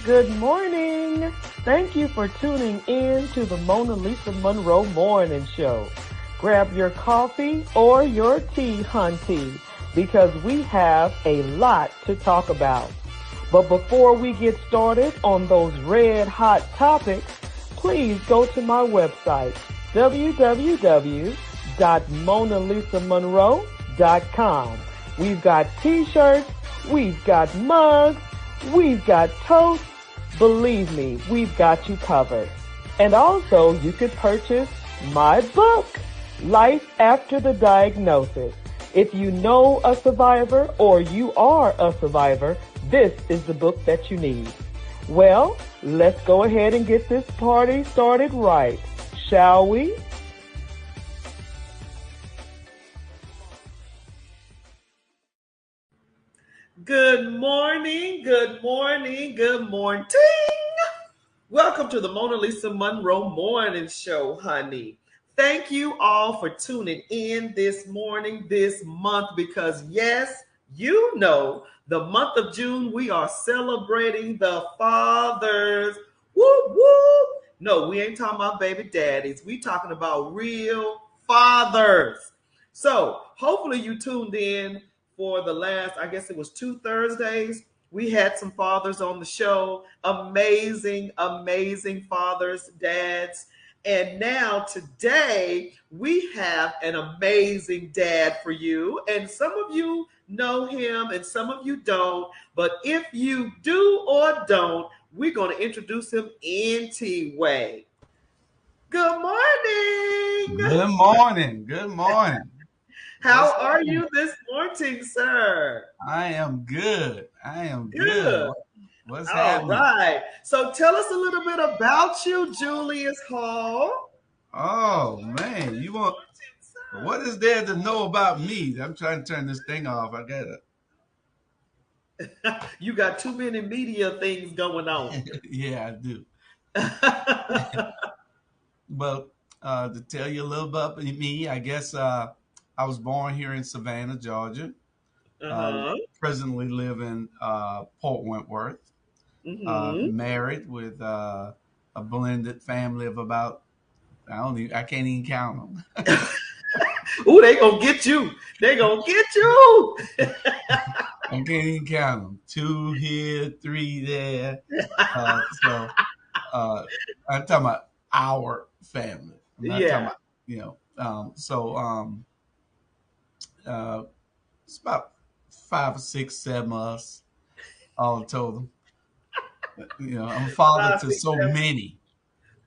Good morning. Thank you for tuning in to the MonaLisa Monroe Morning Show. Grab your coffee or your tea, hunty, because we have a lot to talk about. But before we get started on those red hot topics, please go to my website, www.monalisamonroe.com. We've got t-shirts, we've got mugs, we've got toast. Believe me, we've got you covered. And also, you could purchase my book, Life After the Diagnosis. If you know a survivor or you are a survivor, this is the book that you need. Well, let's go ahead and get this party started right, shall we? Good morning, good morning, good morning. Welcome to the MonaLisa Monroe Morning Show, honey. Thank you all for tuning in this morning, this month, because yes, you know, the month of June, we are celebrating the fathers. Whoop, whoop. No, we ain't talking about baby daddies. We talking about real fathers. So hopefully you tuned in for the last, I guess it was 2 Thursdays. We had some fathers on the show, amazing, amazing fathers, dads. And now today we have an amazing dad for you. And some of you know him and some of you don't. But if you do or don't, we're going to introduce him anyway. Good morning. Good morning. Good morning. How are you this morning, sir? I am good. I am Good. good. What's All happening? right. So tell us a little bit about you, Julius Hall. Oh man, what is there to know about me? I'm trying to turn this thing off. I gotta You got too many media things going on. yeah, I do. But to tell you a little about me, I guess I was born here in Savannah, Georgia. Uh-huh. Presently live in Port Wentworth. Mm-hmm. Married with a blended family of about I can't even count them. Ooh, they gonna get you. They gonna get you. I can't even count them. 2 here, 3 there. So I'm talking about our family. I'm not talking Yeah. about uh, it's about 5 or 6, 7 of us all told. I'm a father Five, to six, so seven. many.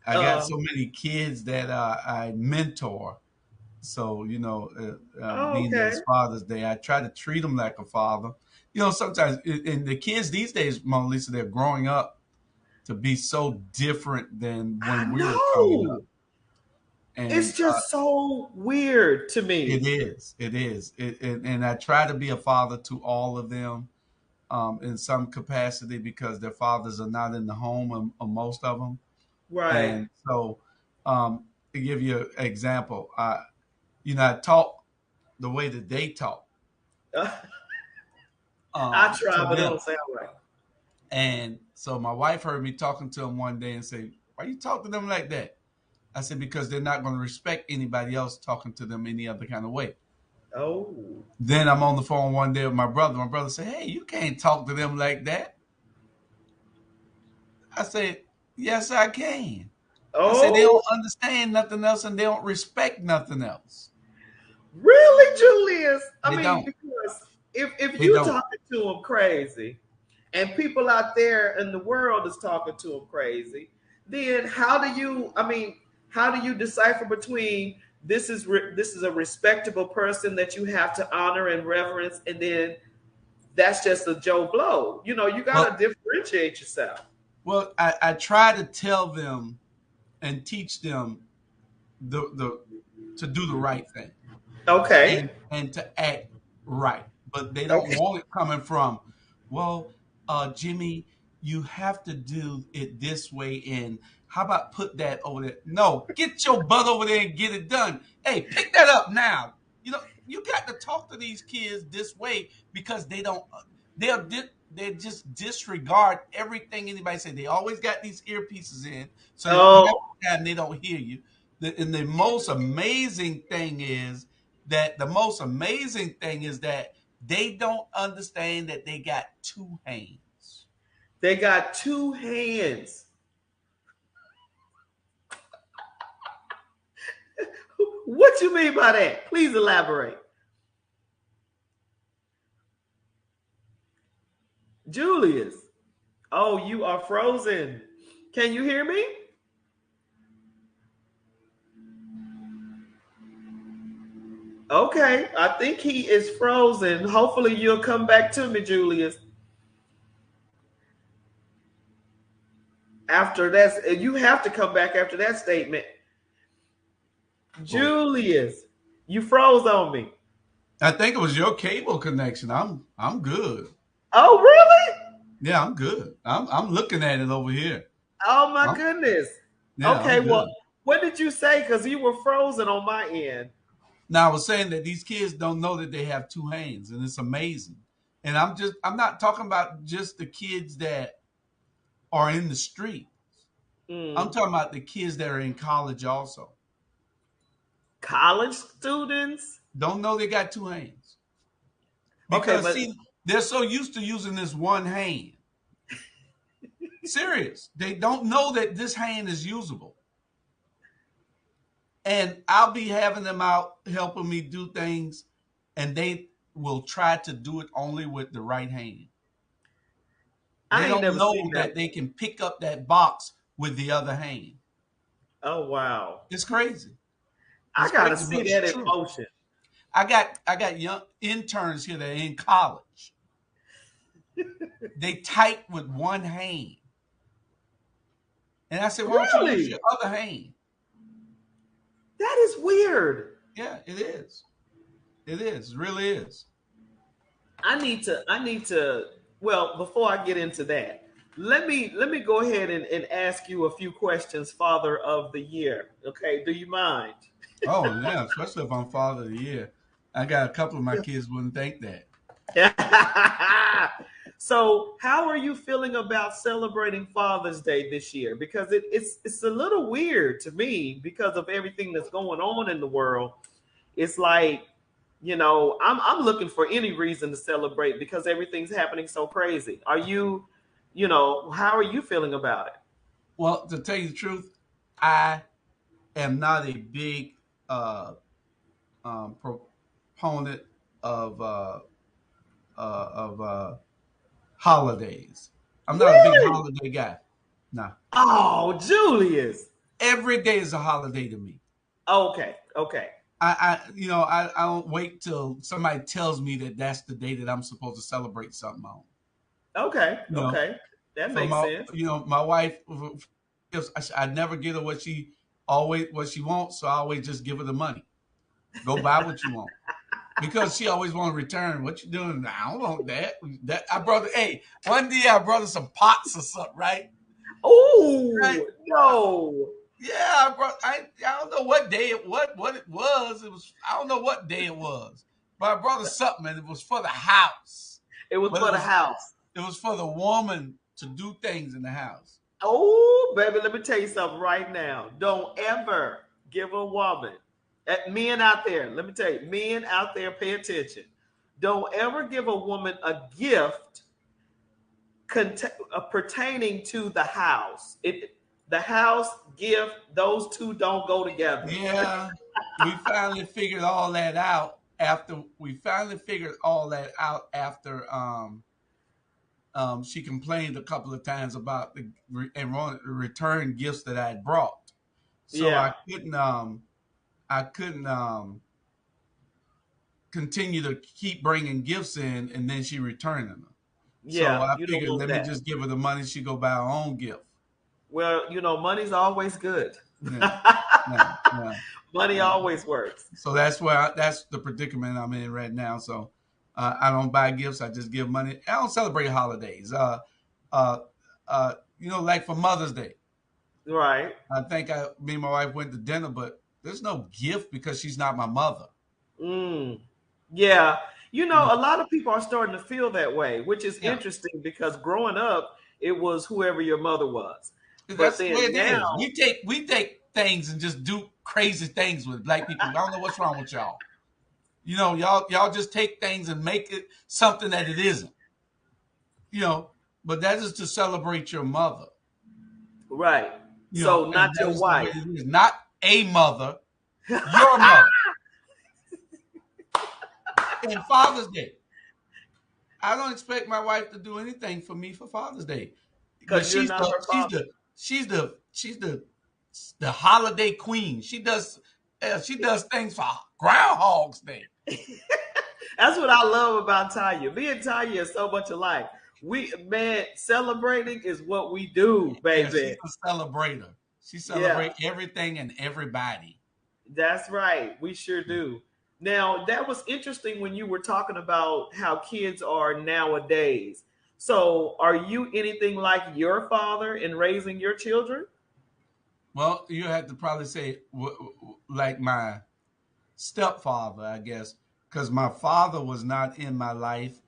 I got so many kids that I mentor. So, being that Okay. it's Father's Day, I try to treat them like a father. Sometimes, and the kids these days, Mona Lisa, they're growing up to be so different than I when we were coming up. know. And It's just so weird to it me. is, and I try to be a father to all of them in some capacity because their fathers are not in the home, or most of them. Right. And so, to give you an example, I talk the way that they talk I try, to but it them. don't sound right. And so my wife heard me talking to them one day and say, "Why you talk to them like that?" I said, "Because they're not going to respect anybody else talking to them any other kind of way." Oh. Then I'm on the phone one day with my brother. My brother said, "Hey, you can't talk to them like that." I said, "Yes, I can." I said, "They Oh. don't understand nothing else and they don't respect nothing else." Really, Julius? I They mean, don't. because if They you don't. talking to them crazy, and people out there in the world is talking to them crazy, then how do you? I mean, how do you decipher between this is a respectable person that you have to honor and reverence, and then that's just a Joe Blow? You got Well, to differentiate yourself. I try to tell them and teach them the to do the right thing Okay. and to act right. But they don't Okay. want it coming from, well, Jimmy, you have to do it this way. And how about put that over there? No, get your butt over there and get it done. Hey, pick that up now. You got to talk to these kids this way because they don't. They're they just disregard everything anybody says. They always got these earpieces in, so half Oh, the time they don't hear you. And the most amazing thing is that they don't understand that they got two hands. they got two hands. What you mean by that? Please elaborate. Julius. Oh, you are frozen. Can you hear me? Okay, I think he is frozen. Hopefully, you'll come back to me, Julius. After that, you have to come back after that statement. Well, Julius, you froze on me. I think it was your cable connection. I'm good. Oh, really? Yeah, I'm good. I'm looking at it over here. Oh, my I'm, goodness. yeah, Okay, I'm good. well, what did you say? Because you were frozen on my end. Now I was saying that these kids don't know that they have two hands, and it's amazing. And I'm not talking about just the kids that are in the street. I'm Mm. talking about the kids that are in college also. College students? Don't know they got two hands. Okay, Because but see, they're so used to using this one hand. Serious. They don't know that this hand is usable. And I'll be having them out helping me do things, and they will try to do it only with the right hand. They I ain't don't never seen know that. that they can pick up that box with the other hand. Oh, wow. It's crazy. I It's got to crazy, see but it's that in true. motion. I got young interns here that are in college. They type with one hand. And I said, why don't you use Really? your other hand? That is weird. Yeah, it is. It is. It really is. I need to well, before I get into that, let me go ahead and ask you a few questions, Father of the Year. Okay, do you mind? Oh, yeah, especially if I'm father of the year. I got a couple of my kids wouldn't think that. So, how are you feeling about celebrating Father's Day this year? Because it's a little weird to me because of everything that's going on in the world. It's like, I'm looking for any reason to celebrate because everything's happening so crazy. Are you, how are you feeling about it? Well, to tell you the truth, I am not a big uh, proponent of holidays. I'm not a big Really? holiday guy. Nah, Oh, Julius. every day is a holiday to me. Okay, okay, I don't wait till somebody tells me that that's the day that I'm supposed to celebrate something on. okay, You know, okay. That for makes my, sense. my wife, I never give her what she wants, so I always just give her the money. Go buy what you want. Because she always want to return. What you doing? I don't want that. That I brought. Hey, one day I brought her some pots or something, right? Right. Oh no. Yeah, I brought. I don't know what day what it was. It was. I don't know what day it was, but I brought her something, and it was for the house. It was But for the house. it was for the woman to do things in the house. Oh, baby, let me tell you something right now. Don't ever give a woman, men out there, let me tell you, men out there, pay attention. Don't ever give a woman a gift pertaining to the house. The house gift, those two don't go together. Yeah, we finally figured all that out after she complained a couple of times about the return gifts that I had brought. So Yeah, I couldn't continue to keep bringing gifts in, and then she returning them. So yeah, I you don't figured, want let me that. just give her the money. She go buy her own gift. Well, money's always good. Yeah, yeah, yeah, Money yeah. always works. So that's the predicament I'm in right now. So I don't buy gifts. I just give money. I don't celebrate holidays. Uh, like for Mother's Day. Right. I think me and my wife went to dinner, but there's no gift because she's not my mother. Mm. Yeah. You know, A lot of people are starting to feel that way, which is yeah, interesting because growing up, it was whoever your mother was. But that's the way then it is. now, We take things and just do crazy things with black people. I don't know what's wrong with y'all. You know, y'all just take things and make it something that it isn't. You know, but that is to celebrate your mother. right. You know, So and not that your is the way wife. it is. Not a mother, your mother. And Father's Day, I don't expect my wife to do anything for me for Father's Day, but Because you're not her father. she's the holiday queen. She does things for Groundhog's Day. That's what I love about Tanya. Me and Tanya are so much alike. We man, celebrating is what we do, Yeah, she's baby. a celebrator. She Yeah, celebrates everything and everybody. that's right. We sure do. Now, that was interesting when you were talking about how kids are nowadays. So, are you anything like your father in raising your children? Well, you have to probably say like my stepfather, I guess, because my father was not in my life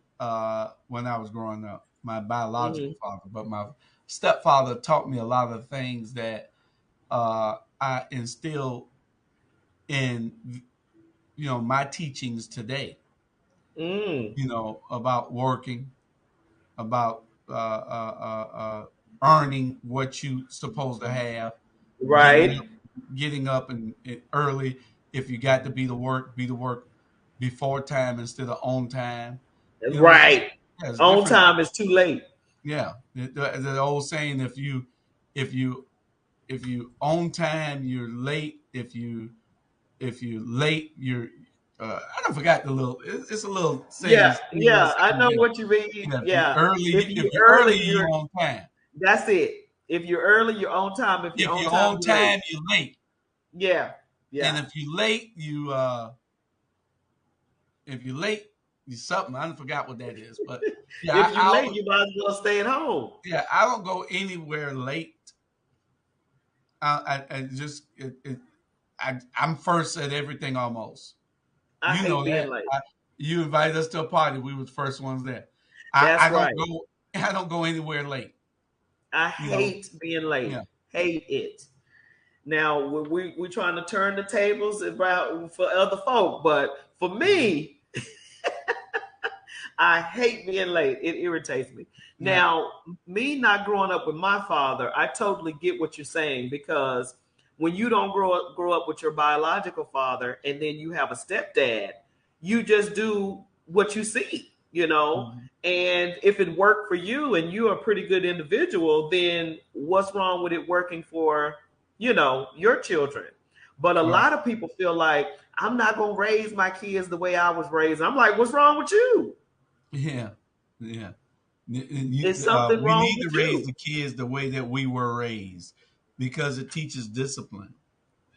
when I was growing up, my biological Hmm. father, but my stepfather taught me a lot of things that I instill in my teachings today. Mm, About working, about earning what you supposed to have, getting right, up, getting up and early. If you got to be to work before time instead of on time. It's just right. yeah, it's On different. time is too late. Yeah, the old saying: if you if you on time, you're late. If you late, you're I don't forgot the little. It's a little saying. Yeah, yeah. I know what you mean. Yeah, if you Yeah. early, If if you're you're early, early, you're you're on time. that's it. If you're early, you're on time. If you're If on you're time, on you're late. time, you're late. Yeah, And yeah. if you're late, you something. I don't forgot what that is, but yeah, If you're late, you might as well stay at home. I don't go anywhere late. I just I'm first at everything almost. I You hate know being that. late. You invited us to a party. We were the first ones there. I, That's I don't right. go. I don't go anywhere late. I You know. hate being late. Yeah. Hate it. Now we trying to turn the tables about for other folk, but for Mhm. me, I hate being late. It irritates me. Yeah. Now, me not growing up with my father, I totally get what you're saying because when you don't grow up with your biological father and then you have a stepdad, you just do what you see, you know? Mhm. And if it worked for you and you're a pretty good individual, then what's wrong with it working for, your children? But a Right. lot of people feel like I'm not going to raise my kids the way I was raised. I'm like, what's wrong with you? Yeah. Yeah. Is something We wrong need to with raise you? the kids the way that we were raised because it teaches discipline,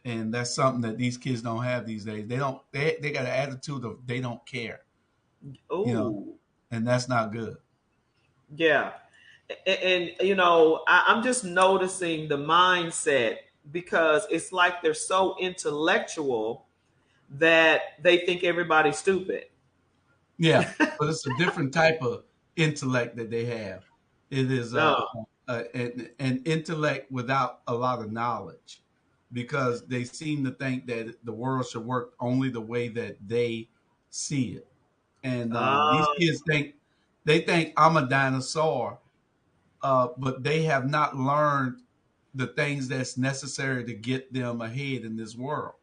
and that's something that these kids don't have these days. They don't. They got an attitude of they don't care, you know, Oh, and that's not good. yeah. I'm just noticing the mindset because it's like they're so intellectual that they think everybody's stupid. Yeah, but it's a different type of intellect that they have. It is No. an intellect without a lot of knowledge, because they seem to think that the world should work only the way that they see it. And these Uh, kids think I'm a dinosaur, but they have not learned the things that's necessary to get them ahead in this world.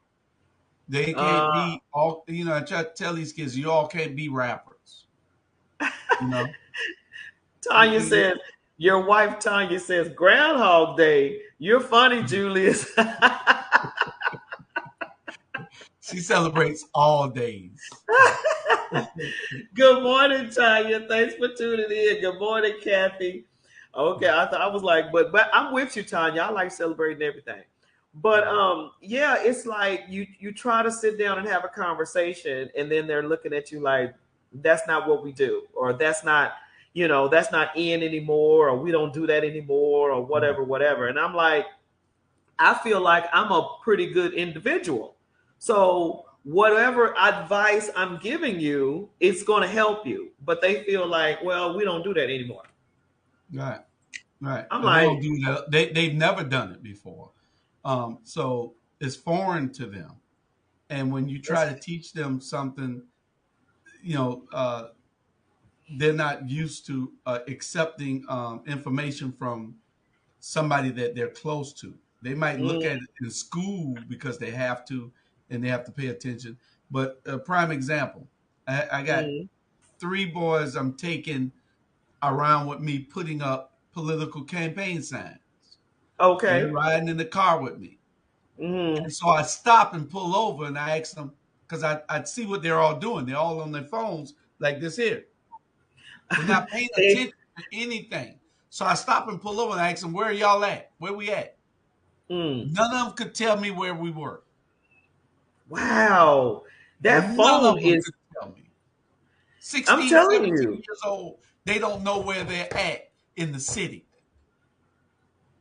They can't uh, be all. I try to tell these kids, you all can't be rappers. You know, Tanya says, your wife Tanya says, Groundhog Day. You're funny, Julius. she celebrates all days. Good morning, Tanya. Thanks for tuning in. Good morning, Kathy. Okay, I was like, but I'm with you, Tanya. I like celebrating everything. But yeah, it's like you try to sit down and have a conversation, and then they're looking at you like that's not what we do, or that's not in anymore, or we don't do that anymore, or Right. whatever, whatever. And I'm like, I feel like I'm a pretty good individual. So whatever advice I'm giving you, it's going to help you. But they feel like, well, we don't do that anymore. Right. Right. I'm And we don't like, do that. They've never done it before. So it's foreign to them. And when you try to teach them something, you know, they're not used to accepting information from somebody that they're close to. They might look mm, at it in school because they have to, and they have to pay attention. But a prime example, I got mm, 3 boys I'm taking around with me putting up political campaign signs. They're okay. riding in the car with me. Mm. And so I stop and pull over and I ask them, because I'd see what they're all doing. They're all on their phones like this here. They're not paying They, attention to anything. So I stop and pull over and I ask them, where are y'all at? Where we at? mm. None of them could tell me where we were. Wow. That None phone of them is, could tell me. I'm 16, telling 17 you. years old, they don't know where they're at in the city.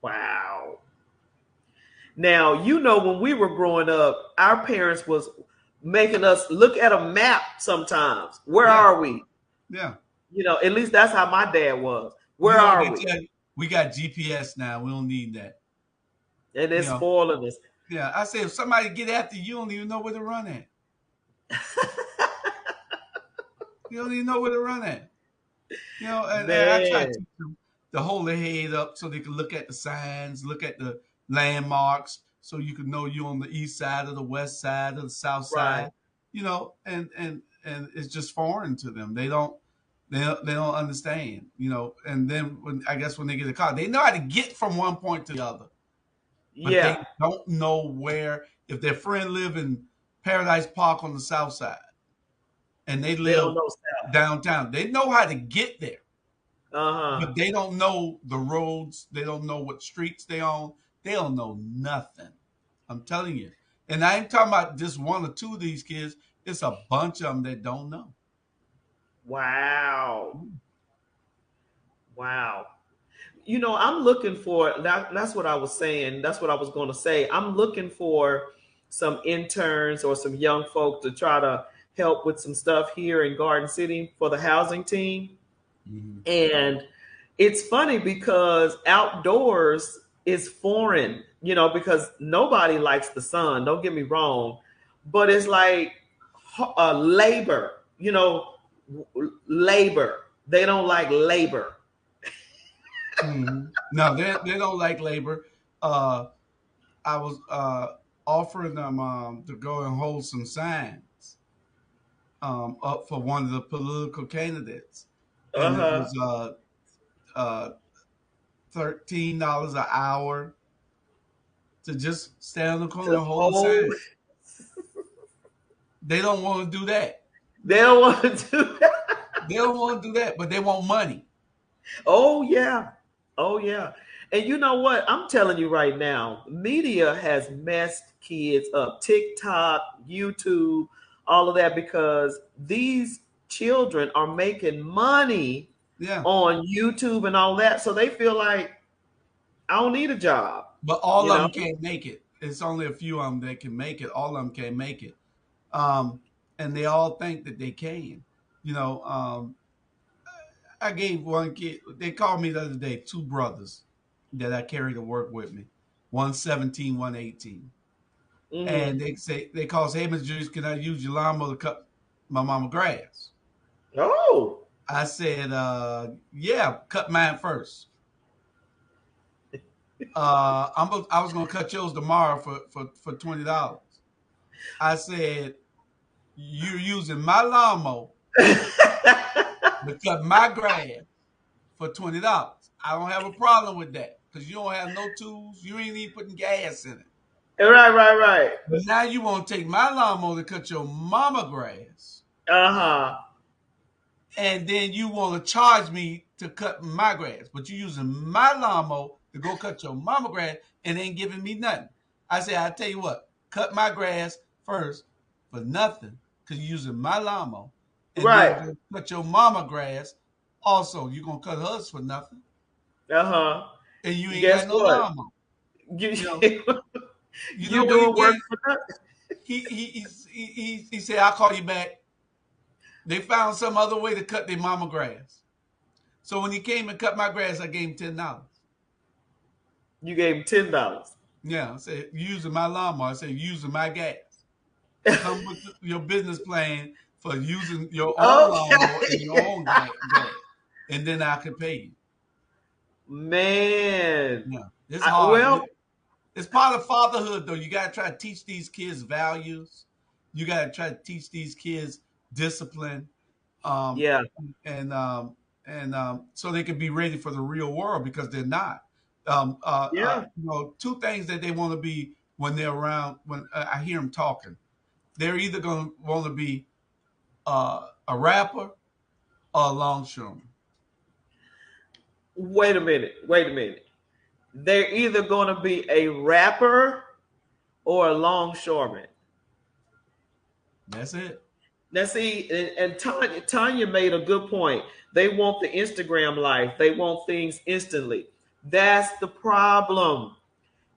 Wow. Now, when we were growing up, our parents was making us look at a map sometimes. Where Yeah, are we? yeah. At least that's how my dad was. You Where know what are they we? tell you? We got GPS now. We don't need that. And You it's know, spoiling us. yeah. I say if somebody get after you, you don't even know where to run at. You don't even know where to run at. And I try to Man, teach them to hold their head up so they can look at the signs, look at the landmarks, so you can know you're on the east side or the west side or the south right. side. And it's just foreign to them. They don't understand. And then when they get a car, they know how to get from one point to the other, but they Yeah, don't know where. If their friend live in Paradise Park on the south side and they they don't live know South. downtown, they know how to get there, Uh-huh. but they don't know the roads. They don't know what streets they on. They don't know nothing. I'm telling you. And I ain't talking about just one or two of these kids. It's a bunch of them that don't know. Wow. Wow. I'm looking for that's what I was saying. That's what I was going to say. I'm looking for some interns or some young folk to try to help with some stuff here in Garden City for the housing team. Mm-hmm. And it's funny because outdoors is foreign, because nobody likes the sun. Don't get me wrong. But it's like labor, labor. They don't like labor. Mm-hmm. No, they don't like labor. Uh, I was offering them to go and hold some signs up for one of the political candidates, and it Uh-huh. was uh, $13 an hour to just stand on the corner To and hold a hold. sign. They don't want to do that. They don't want to do that. They don't want to do that, but they want money. Oh yeah. Oh yeah. And you know what? I'm telling you right now, media has messed kids up. TikTok, YouTube, all of that, because these children are making money Yeah, on YouTube and all that. So they feel like I don't need a job, but all you of know? them can't make it. It's only a few of them that can make it. All of them can't make it, and they all think that they can. You know, I gave one kid. They called me the other day. 2 brothers that I carry to work with me. One 17, one 18. Hmm. And they call say, hey, Mr. Julius, can I use your lawnmower to cut my mama grass? Oh. I said, yeah, cut mine first. I was gonna cut yours tomorrow for $20. I said, you're using my lawnmower to cut my grass for $20. I don't have a problem with that because you don't have no tools. You ain't even putting gas in it. Right, right, right. But now you want to take my lawnmower to cut your mama grass, Uh-huh. and then you want to charge me to cut my grass, but you're using my lawnmower to go cut your mama grass and ain't giving me nothing. I say, I tell you what, cut my grass first for nothing because you're using my lawnmower, and then Right. go cut your mama grass. Also, you're gonna cut hers for nothing, Uh-huh. and you ain't Guess got no what? lawnmower. You You know, you know you what he doing work did? for nothing. he said, "I'll call you back." They found some other way to cut their mama grass. So when he came and cut my grass, I gave him $10. You gave him $10. Yeah, I said, using my lawnmower. I said, using my gas. Come with your business plan for using your own lawnmower and your Okay. own gas. And then I could pay you. Man. Yeah, it's hard. Well, It's part of fatherhood, though. You got to try to teach these kids values. You got to try to teach these kids discipline. Um, yeah. and so they can be ready for the real world because they're not. Yeah. Two things that they want to be when they're around. When I hear them talking, they're either going to want to be a rapper or a longshoreman. Wait a minute. Wait a minute. They're either going to be a rapper or a longshoreman. That's it. Now, see, and Tanya made a good point. They want the Instagram life. They want things instantly. That's the problem.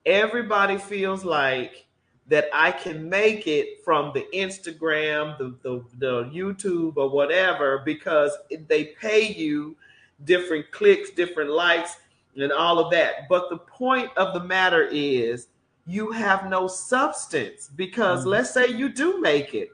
Everybody feels like that I can make it from the Instagram, the YouTube, or whatever because they pay you different clicks, different likes, and all of that. But the point of the matter is you have no substance because Mhm. let's say you do make it.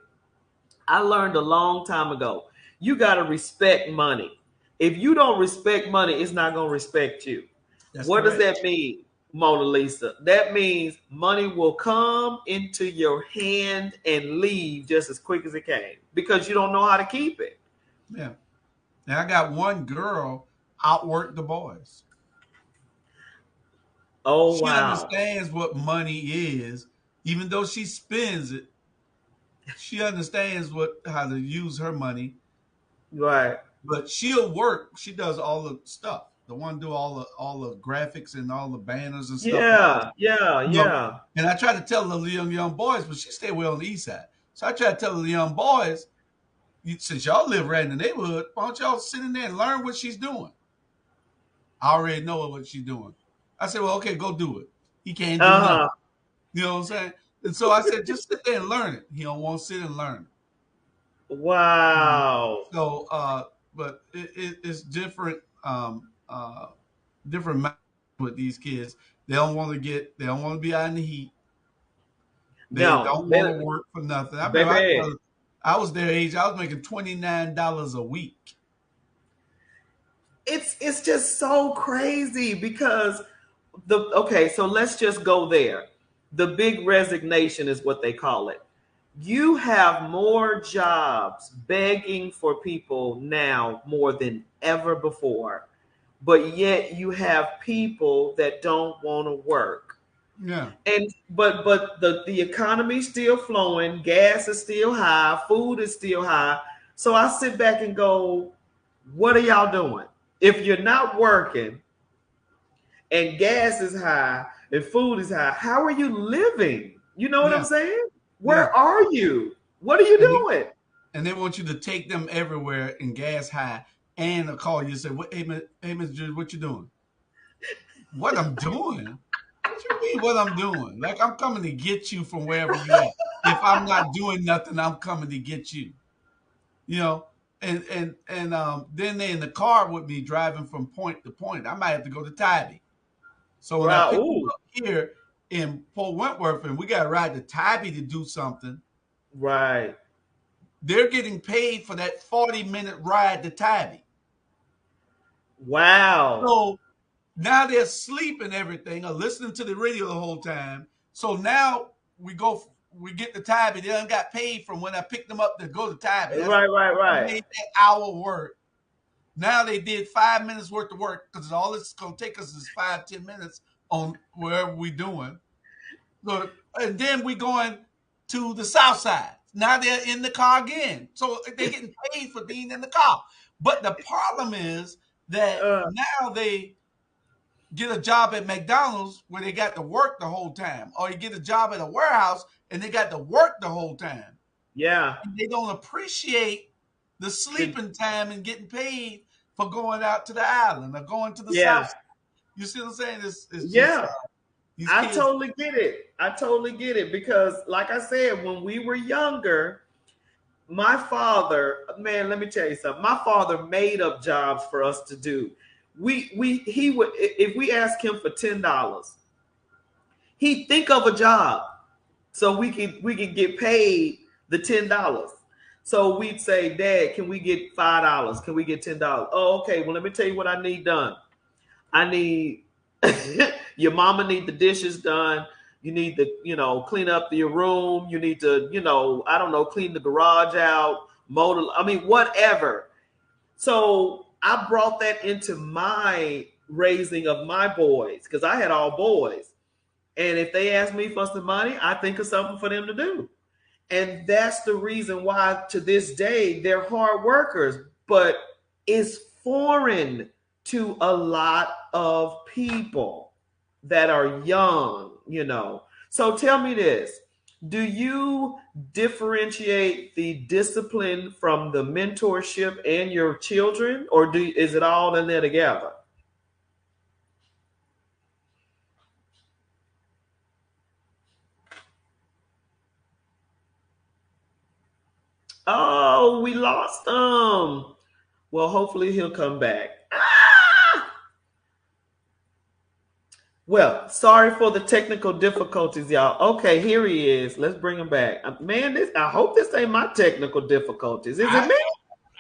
I learned a long time ago. You got to respect money. If you don't respect money, it's not going to respect you. That's What does correct. that mean, Mona Lisa? That means money will come into your hand and leave just as quick as it came because you don't know how to keep it. Yeah. Now I got one girl outwork the boys. Oh, She wow. understands what money is, even though she spends it. She understands how to use her money, Right. but she'll work. She does all the stuff. The one do all the graphics and all the banners and stuff like that. Yeah. Yeah. You know, Yeah. and I try to tell the young boys, but she stay well on the east side. So I try to tell the young boys, since y'all live right in the neighborhood, why don't y'all sit in there and learn what she's doing? I already know what she's doing. I said, well, okay, go do it. He can't do nothing. Uh-huh. You know what I'm saying? And so I said, just sit there and learn it. He don't want to sit and learn it. Wow. So, but it's different, different with these kids. They don't want to be out in the heat. They No, don't want to work for nothing. I remember baby. I was their age. I was making $29 a week. It's just so crazy because so let's just go there. The big resignation is what they call it. You have more jobs begging for people now more than ever before, but yet you have people that don't want to work. Yeah, And but the economy's still flowing, gas is still high, food is still high. So I sit back and go, what are y'all doing? If you're not working and gas is high and food is high, how are you living? You know what I'm yeah, saying? yeah. Where are you? What are you And doing? they want you to take them everywhere in gas high and a call you and say, hey, Mr. Julius, what you doing? What I'm doing? What you mean what I'm doing? Like I'm coming to get you from wherever you at. If I'm not doing nothing, I'm coming to get you. You know, and then they in the car with me driving from point to point. I might have to go to Tybee. So when I Wow. pick them Ooh, up here in Port Wentworth and we got to ride to Tybee to do something, right. they're getting paid for that 40-minute ride to Tybee. Wow. So now they're sleeping everything or listening to the radio the whole time. So now we get the Tybee. They done got paid from when I picked them up to go to Tybee. Right, right, I right. made that hour work. Now they did 5 minutes worth of work because all it's going to take us is 5-10 minutes on wherever we doing. So, and then we going to the south side. Now they're in the car again. So they're getting paid for being in the car. But the problem is that Uh, now they get a job at McDonald's where they got to work the whole time. Or you get a job at a warehouse and they got to work the whole time. yeah. And they don't appreciate the sleeping time and getting paid for going out to the island or going to the south Yeah. side. You see what I'm saying? It's just Yeah. These I kids. totally get it. I totally get it because, like I said, when we were younger, my father, man, let me tell you something. My father made up jobs for us to do. He would, if we ask him for $10, he'd think of a job so we could get paid the $10. So we'd say, Dad, can we get $5? Can we get $10? Oh, okay. Well, let me tell you what I need done. I need your mama need the dishes done. You need to, clean up your room. You need to, I don't know, clean the garage out, I mean, whatever. So I brought that into my raising of my boys because I had all boys. And if they ask me for some money, I think of something for them to do. And that's the reason why to this day they're hard workers, but it's foreign to a lot of people that are young. So tell me this. Do you differentiate the discipline from the mentorship and your children, or is it all in there together? Oh, we lost him. Well, hopefully he'll come back. Ah! Well, sorry for the technical difficulties, y'all. Okay, here he is. Let's bring him back. Man, I hope this ain't my technical difficulties. Is it I me?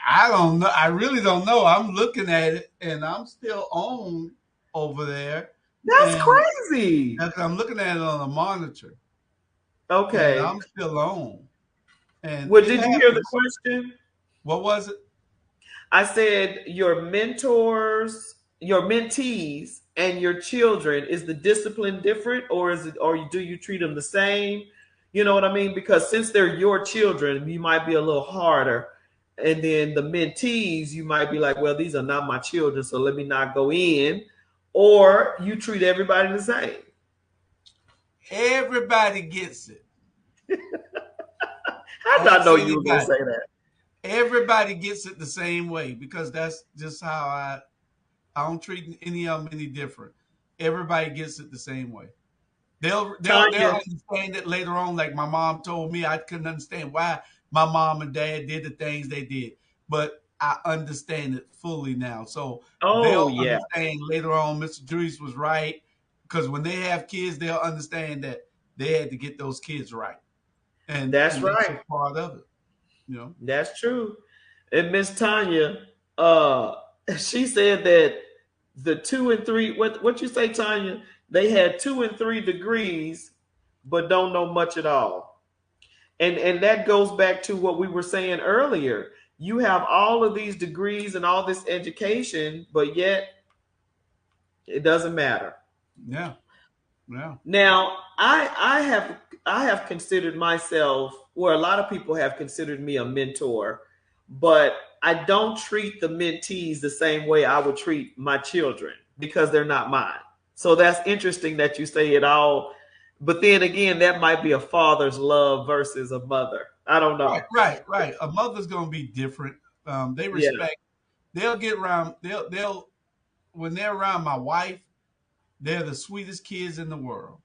I don't know. I really don't know. I'm looking at it, and I'm still on over there, That's and crazy. I'm looking at it on a monitor, and Okay. I'm still on, and Well, it did you hear the happens. question? What was it? I said your mentors, your mentees, and your children, is the discipline different, or is it, or do you treat them the same? You know what I mean? Because since they're your children, you might be a little harder, and then the mentees, you might be like, well, these are not my children, so let me not go in, or you treat everybody the same. Everybody gets it. I did not Ask know you were gonna anybody. say that. Everybody gets it the same way because that's just how I don't treat any of them any different. Everybody gets it the same way. They'll Tanya, understand it later on. Like my mom told me, I couldn't understand why my mom and dad did the things they did, but I understand it fully now. So oh they'll yeah, understand later on. Mr. Julius was right because when they have kids, they'll understand that they had to get those kids right, that's and that's a right. part of it. You know. That's true. And Miss Tanya, uh, she said that the 2 and 3, what you say, Tanya? They had 2 and 3 degrees, but don't know much at all. And that goes back to what we were saying earlier. You have all of these degrees and all this education, but yet it doesn't matter. Yeah. Yeah. Now, I have considered myself, or a lot of people have considered me a mentor, but I don't treat the mentees the same way I would treat my children because they're not mine. So that's interesting that you say it all, but then again, that might be a father's love versus a mother. I don't Right. know. Right. Right. A mother's gonna be different. They Yeah. respect. They'll get around. They'll when they're around my wife. They're the sweetest kids in the world.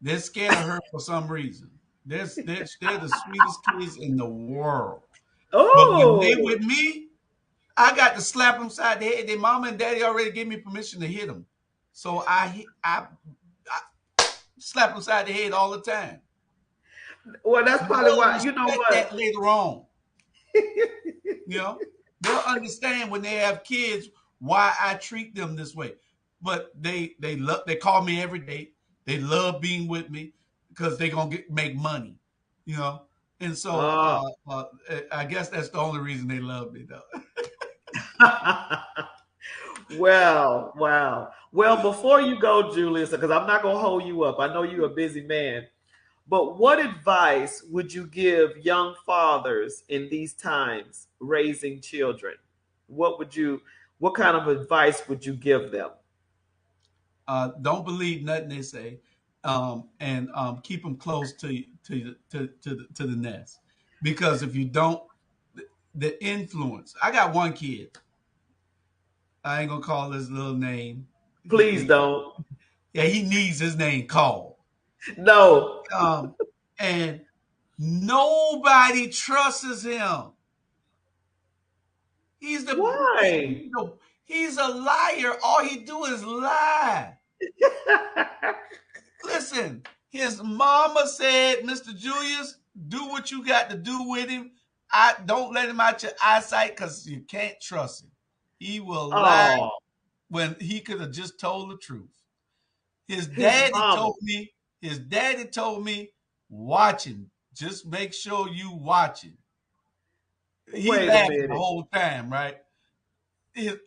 They're scared of her for some reason. They're the sweetest kids in the world. But when they Oh, with me, I got to slap them side the head. Their mama and daddy already gave me permission to hit them, so I slap them side the head all the time. well, that's And probably they'll why. You know respect what? that later on. You know, they'll understand when they have kids why I treat them this way. But they call me every day. They love being with me because they're gonna make money. You know, and so Oh. I guess that's the only reason they love me though. Well, wow. Well, before you go, Julius, because I'm not going to hold you up. I know you're a busy man. But what advice would you give young fathers in these times raising children? What kind of advice would you give them? Don't believe nothing they say, and keep them close to the nest because if you don't, the influence. I got one kid. I ain't gonna call his little name. Please don't. Yeah, he needs his name called. No. And nobody trusts him. He's the Why? he's a liar. All he do is lie. Listen, his mama said, Mr. Julius, do what you got to do with him. I don't let him out your eyesight because you can't trust him. He will lie Oh, when he could have just told the truth. His his daddy mama. told me, his daddy told me, watch him. Just make sure you watch him. He Wait a laughing the minute. whole time, right?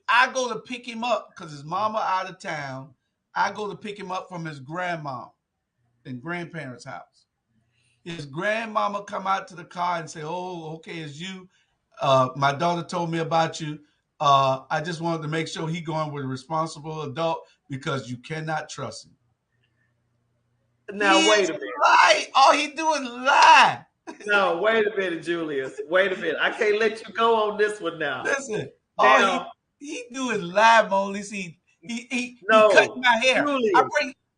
I go to pick him up because his mama out of town. I go to pick him up from his grandma and grandparents' house. His grandmama come out to the car and say, "Oh, okay, it's you. My daughter told me about you. I just wanted to make sure he going with a responsible adult because you cannot trust him. Now He wait is a minute. lie. All he do is lie. No, wait a minute, Julius. Wait a minute. I can't let you go on this one now. Listen, all Now, he do is lie, MonaLisa. He cut no, my hair. Julius.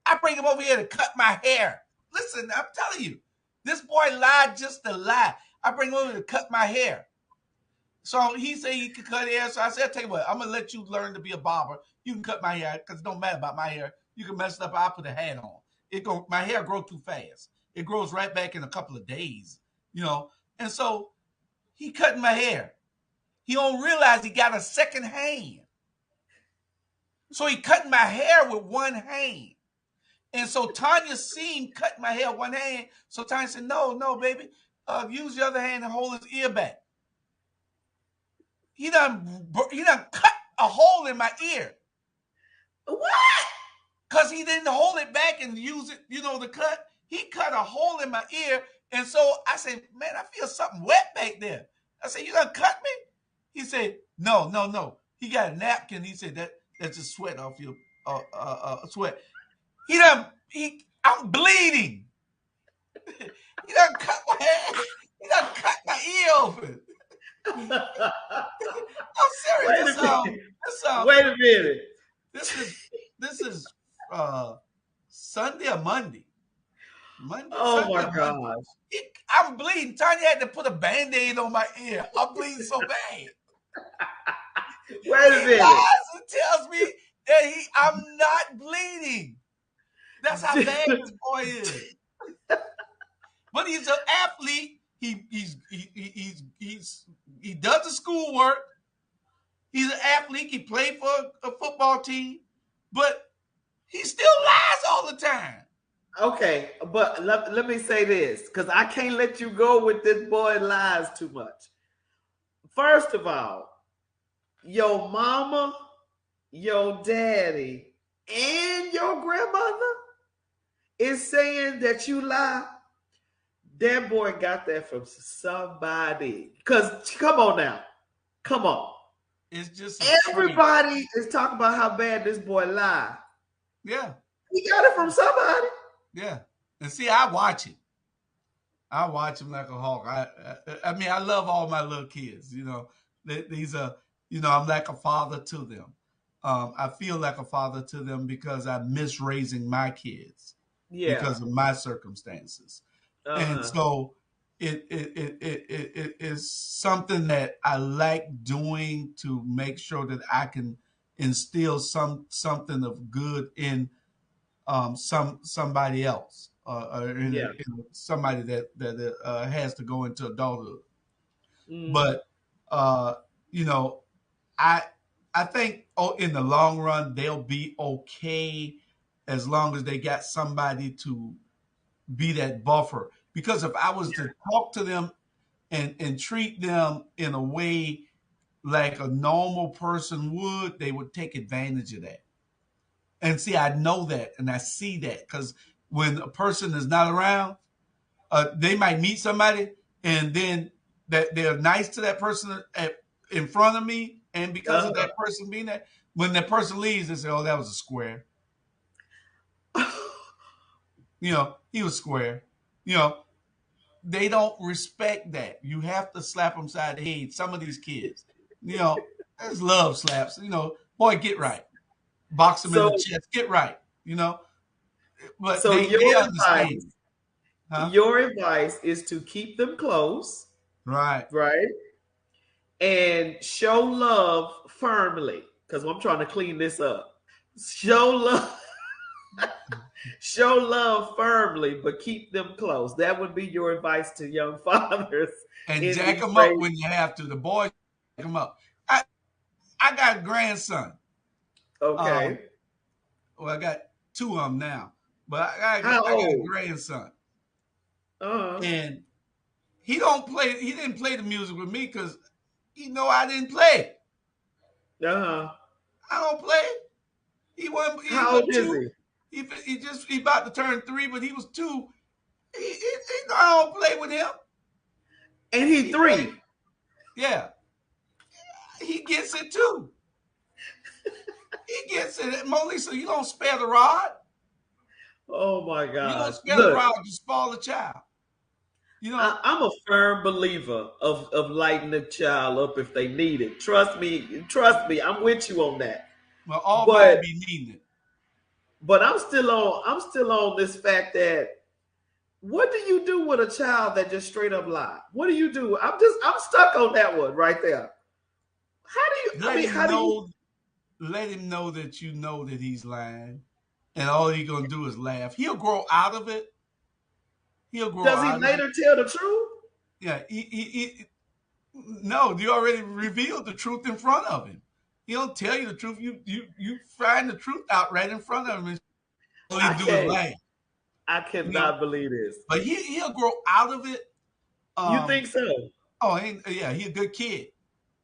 I bring him over here to cut my hair. Listen, I'm telling you, this boy lied just to lie. I bring him over to cut my hair. So he said he could cut hair. So I said, I'll tell you what, I'm gonna let you learn to be a barber. You can cut my hair because it don't matter about my hair. You can mess it up. I'll put a hat on. My hair grow too fast. It grows right back in a couple of days, you know. And so he cutting my hair. He don't realize he got a second hand. So he cutting my hair with one hand. And so Tanya seen cutting my hair with one hand. So Tanya said, no, baby. Use the other hand and hold his ear back. He done cut a hole in my ear. What? Because he didn't hold it back and use it, to cut. He cut a hole in my ear. And so I said, man, I feel something wet back there. I said, you gonna cut me? He said, no. He got a napkin. He said, that's just sweat off your sweat. I'm bleeding. He done cut my hair. He done cut my ear open. I'm serious. Wait a minute. This is Sunday or Monday. Oh Sunday my or Monday. gosh. I'm bleeding. Tanya had to put a Band-Aid on my ear. I'm bleeding so bad. Wait a He minute. lies and tells me that I'm not bleeding. That's how bad this boy is. But he's an athlete. He does the schoolwork. He's an athlete. He played for a football team, but he still lies all the time. Okay, but let me say this because I can't let you go with this boy lies too much. First of all, your mama, your daddy, and your grandmother is saying that you lie. That boy got that from somebody. Because come on now. Come on. It's just everybody is talking about how bad this boy lied. Yeah. He got it from somebody. Yeah. And see, I watch him. I watch him like a hawk. I mean, I love all my little kids. I'm like a father to them. I feel like a father to them because I miss raising my kids because of my circumstances. And so it is something that I like doing to make sure that I can instill something of good in somebody else in somebody that has to go into adulthood. But I think in the long run they'll be okay as long as they got somebody to be that buffer. Because if I was to talk to them and treat them in a way like a normal person would, they would take advantage of that. And see, I know that and I see that because when a person is not around, they might meet somebody and then that they're nice to that person in front of me, and because of that person being there, when that person leaves, they say, "Oh, that was a square." He was square. They don't respect that. You have to slap them side the head. Some of these kids, there's love slaps. Boy, get right. Box them in the chest. Get right. but So they understand, huh? your advice is to keep them close, Right. right? And show love firmly. Because I'm trying to clean this up. Show love, show love firmly, but keep them close. That would be your advice to young fathers And in jack these them up days. when you have to. The boys jack them up. I I got a grandson. Um, Okay. well, I got two of them now, but How I got a old? grandson, Uh-huh. and he don't play. He didn't play the music with me because he know I didn't play. Uh-huh. I don't play. He wasn't. He How was old is two. he? He about to turn three, but he was two. He know I don't play with him. And he He played. 3. Yeah, he gets it too. He gets it. MonaLisa, you don't spare the rod. Oh my You don't gosh. spare the Look, rod. You spoil the child. You know. I'm a firm believer of lighting the child up if they need it. Trust me, I'm with you on that. Well, all body But be needing it. I'm still on this fact that what do you do with a child that just straight up lie? What do you do? I'm stuck on that one right there. How do you I Let mean him how do you know. Let him know that you know that he's lying, and all he's gonna do is laugh. He'll grow out of it. He'll grow does he out of it. later tell the truth? Yeah. No, you already revealed the truth in front of him. He don't tell you the truth. You find the truth out right in front of him, and all he I do is can't laugh. I You know. cannot believe this. But he'll grow out of it. You Um. think so? Oh, yeah. He a good kid.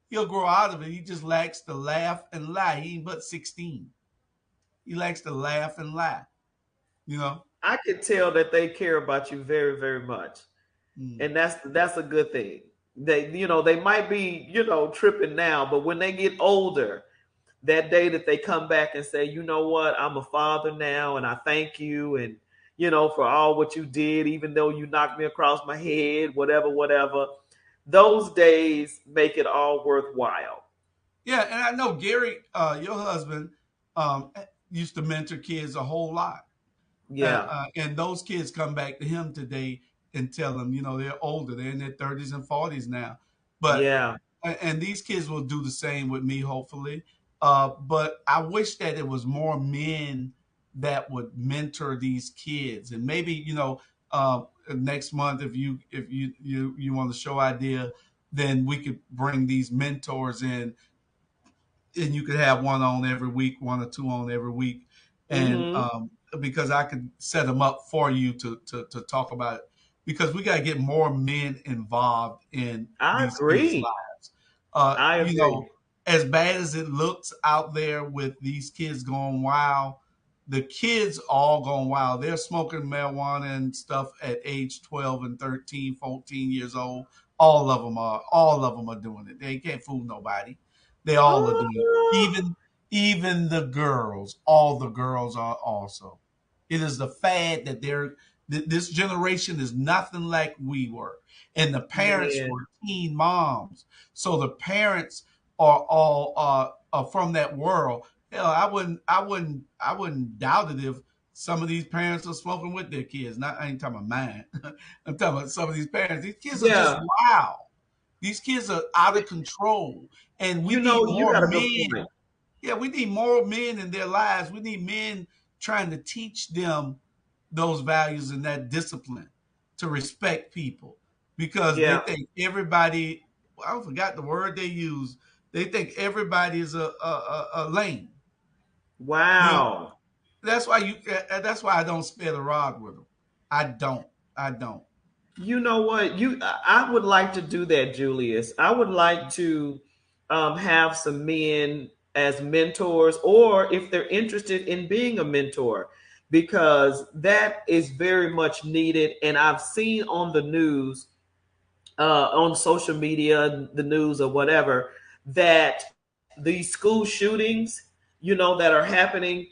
He'll grow out of it. He just likes to laugh and lie. He ain't but 16. He likes to laugh and lie. You know. I can tell that they care about you very, very much. Mm. And that's a good thing. They might be, tripping now, but when they get older, that day that they come back and say, you know what, I'm a father now and I thank you and for all what you did, even though you knocked me across my head, whatever. Those days make it all worthwhile. Yeah, and I know Gary, your husband, um, used to mentor kids a whole lot, Yeah. and those kids come back to him today and tell them, they're older, they're in their 30s and 40s now, but Yeah. and these kids will do the same with me, hopefully. But I wish that it was more men that would mentor these kids, and maybe next month, if you want to show idea, then we could bring these mentors in, and you could have one on every week, one or two on every week, and Mm-hmm. because I could set them up for you to talk about it, because we got to get more men involved in I these kids' agree. lives. I agree. As bad as it looks out there with these kids going wild, the kids all going wild. They're smoking marijuana and stuff at age 12 and 13, 14 years old. All of them are doing it. They can't fool nobody. They all are doing it. Oh, Even the girls, all the girls are also. It is the fad that this generation is nothing like we were. And the parents man. were teen moms. So the parents are all are from that world. Hell, I wouldn't doubt it if some of these parents are smoking with their kids. Not I ain't talking about mine. I'm talking about some of these parents. These kids are just Yeah. wild. These kids are out of control, and we need You more got a good men. point. Yeah, we need more men in their lives. We need men trying to teach them those values and that discipline to respect people, because they Yeah. think everybody. I forgot the word they use. They think everybody is a lame. You know, Wow. that's why I don't spare the rod with them. I don't. I don't. You know what? I would like to do that, Julius. I would like to have some men as mentors, or if they're interested in being a mentor, because that is very much needed. And I've seen on the news, on social media, the news or whatever, that these school shootings, that are happening,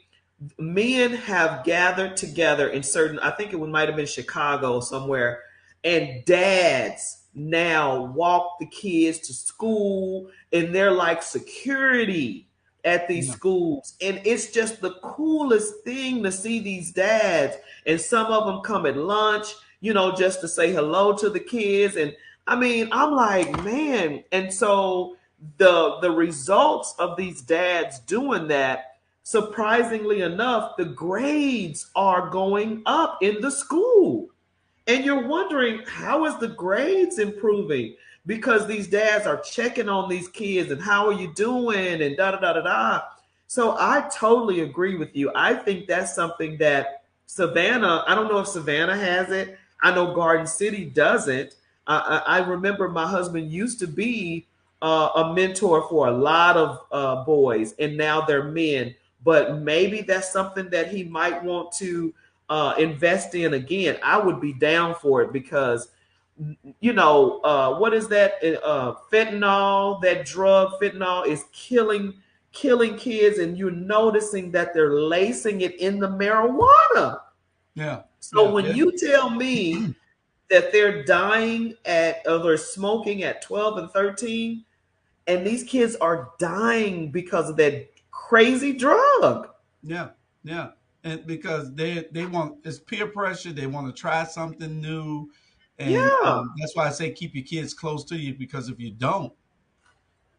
men have gathered together in certain, I think it might have been Chicago somewhere, and dads now walk the kids to school and they're like security at these Yeah. schools. And it's just the coolest thing to see these dads. And some of them come at lunch, just to say hello to the kids. And I mean, I'm like, man. And so the results of these dads doing that, surprisingly enough, the grades are going up in the school. And you're wondering, how is the grades improving? Because these dads are checking on these kids and how are you doing and da da da da da. So I totally agree with you. I think that's something that Savannah, I don't know if Savannah has it. I know Garden City doesn't. I remember my husband used to be a mentor for a lot of boys, and now they're men. But maybe that's something that he might want to invest in again. I would be down for it because, what is that? Fentanyl, that drug, fentanyl is killing kids, and you're noticing that they're lacing it in the marijuana. Yeah. So Yeah. when you tell me that they're dying or they're smoking at 12 and 13, and these kids are dying because of that crazy drug. Yeah. Yeah. And because they want, it's peer pressure, they want to try something new. And Yeah, that's why I say keep your kids close to you, because if you don't,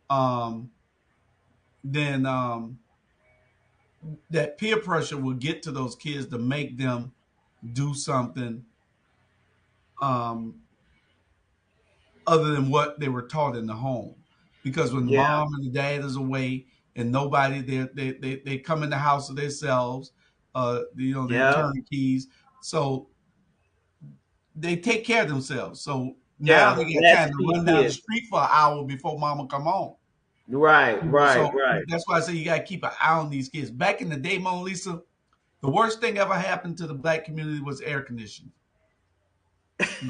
um, then that peer pressure will get to those kids to make them do something um, other than what they were taught in the home. Because when yeah, mom and the dad is away and nobody, they come in the house of themselves, they're yeah, turnkeys. So they take care of themselves. So now yeah. they got time to Latchkey run down the kids. street for an hour before mama come home. Right, right, So right. that's why I say you got to keep an eye on these kids. Back in the day, Mona Lisa, the worst thing ever happened to the black community was air conditioning.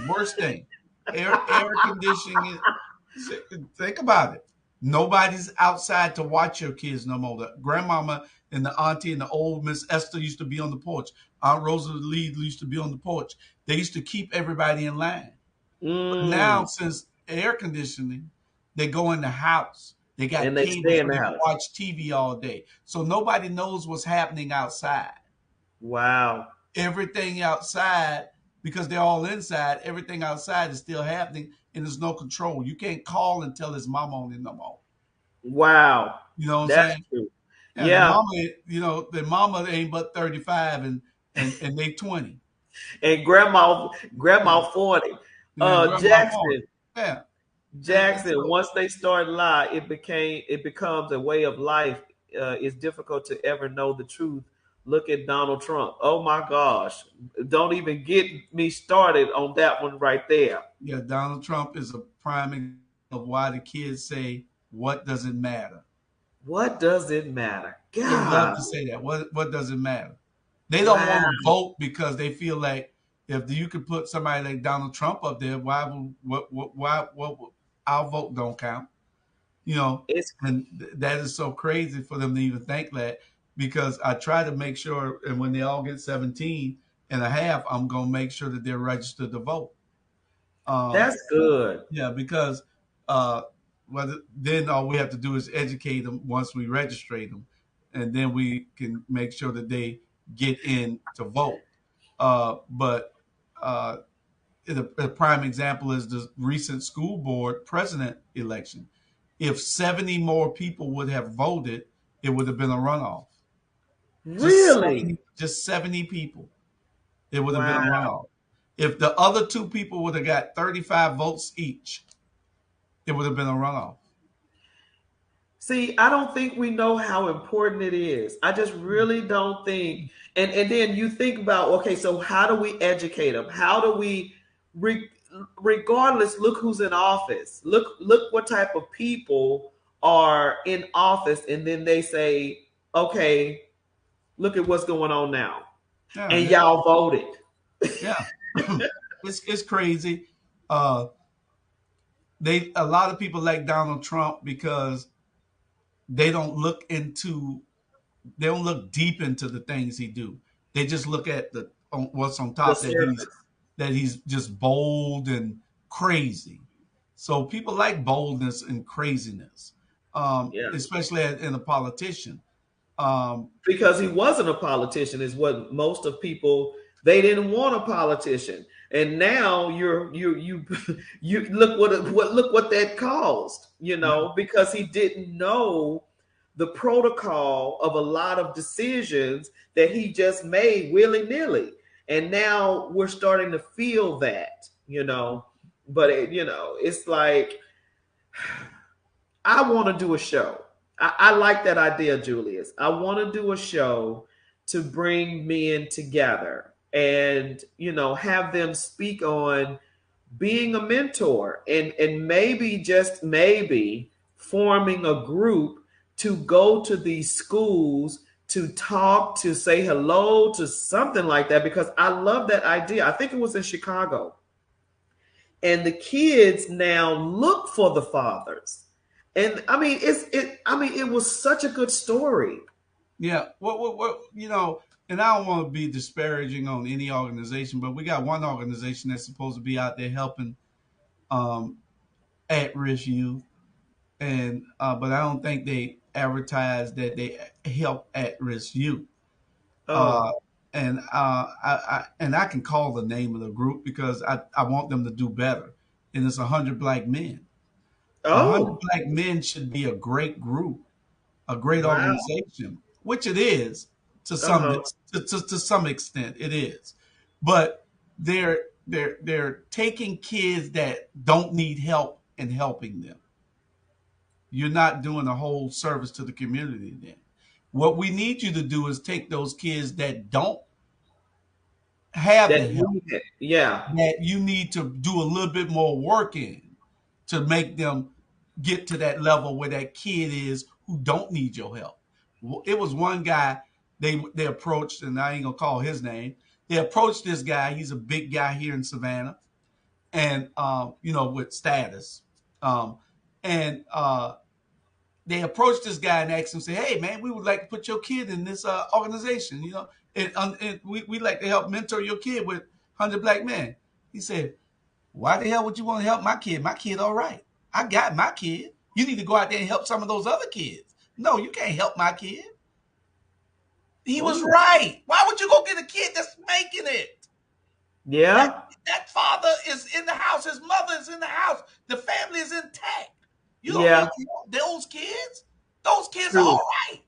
Worst thing, air conditioning. Think about it. Nobody's outside to watch your kids no more. The grandmama and the auntie and the old Miss Esther used to be on the porch. Aunt Rosa Lee used to be on the porch. They used to keep everybody in line. But now, Mm. since air conditioning, they go in the house. They got And they cable stay so in the they can house. watch TV all day. So nobody knows what's happening outside. Wow. Everything outside, because they're all inside, everything outside is still happening and there's no control. You can't call and tell his mama on it no more. Wow. You know what I'm That's saying? true. Yeah, the Yeah. mama, the mama ain't but 35 and they 20. And grandma Yeah. 40. And grandma 40. Jackson. Yeah. And Jackson, so once they start lie, it becomes a way of life. It's difficult to ever know the truth. Look at Donald Trump. Oh my gosh. Don't even get me started on that one right there. yeah, Donald Trump is a prime example of why the kids say, what does it matter? What does it matter? They love God. to say that. What does it matter? They don't Wow. want to vote because they feel like if you could put somebody like Donald Trump up there, why would what our vote don't count? You know, It's and that is so crazy for them to even think that, because I try to make sure, and when they all get 17 and a half, I'm gonna make sure that they're registered to vote. Um, that's good. yeah, because uh, then all we have to do is educate them once we register them, and then we can make sure that they get in to vote. But a prime example is the recent school board president election. If 70 more people would have voted, it would have been a runoff. Really? Just 70 people, it would have been a Wow. runoff. If the other two people would have got 35 votes each, it would have been a runoff. See, I don't think we know how important it is. I just really don't think. And then you think about, okay, so how do we educate them? How do we, re, regardless, look who's in office. Look what type of people are in office, and then they say, okay, look at what's going on now, Yeah, and y'all voted. yeah. It's crazy. Uh, a lot of people like Donald Trump because they don't look into they don't look deep into the things he do. They just look at what's on The top, surface. that he's just bold and crazy. So people like boldness and craziness. Yeah. especially in a politician. Um, Because he wasn't a politician is what most of people, they didn't want a politician. And now you you look what that caused, yeah, because he didn't know the protocol of a lot of decisions that he just made willy-nilly. And now we're starting to feel that. But it's like I want to do a show. I like that idea, Julius. I want to do a show to bring men together and have them speak on being a mentor and maybe just maybe forming a group to go to these schools to talk, to say hello, to something like that, because I love that idea. I think it was in Chicago, and the kids now look for the fathers. And I mean, it was such a good story. yeah. And I don't want to be disparaging on any organization, but we got one organization that's supposed to be out there helping um, at-risk youth, and but I don't think they advertise that they help at-risk youth. Uh, Oh, and I can call the name of the group because I want them to do better. And it's 100 Black Men. 100 Black Men should be a great group, a great wow. organization, which it is to some Uh-huh. to some extent it is, but they're taking kids that don't need help and helping them. You're not doing a whole service to the community then. What we need you to do is take those kids that don't have That the help, need it. Yeah. that you need to do a little bit more work in to make them get to that level where that kid is who don't need your help. It was one guy they approached, and I ain't gonna call his name. They approached this guy. He's a big guy here in Savannah, and with status. Um, and they approached this guy and asked him, say, "Hey, man, we would like to put your kid in this organization. And we like to help mentor your kid with 100 Black Men." He said, "Why the hell would you want to help my kid? My kid, all right. I got my kid. You need to go out there and help some of those other kids. No, you can't help my kid." He was Oh, right. Why would you go get a kid that's making it? That yeah. that father is in the house. His mother is in the house. The family is intact. You don't need Yeah. to help those kids. Those kids are True. all right.